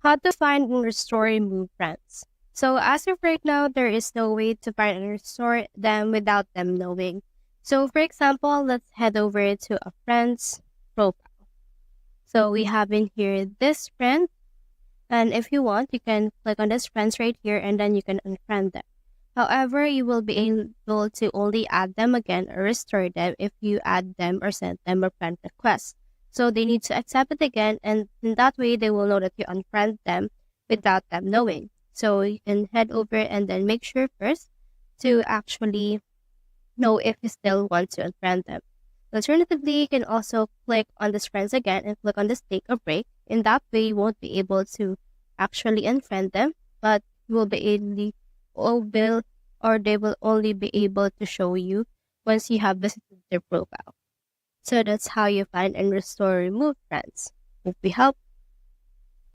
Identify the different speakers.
Speaker 1: How to find and restore remove friends. So as of right now, there is no way to find and restore them without them knowing. So for example, let's head over to a friend's profile. So we have in here this friend, and if you want, you can click on this friends right here and then you can unfriend them. However, you will be able to only add them again or restore them if you add them or send them a friend request. So they need to accept it again, and in that way, they will know that you unfriend them without them knowing. So you can head over and then make sure first to actually know if you still want to unfriend them. Alternatively, you can also click on this friends again and click on this take a break. In that way, you won't be able to actually unfriend them, but you will be able or will or they will only be able to show you once you have visited their profile. So that's how you find and restore remove friends. Hope we help.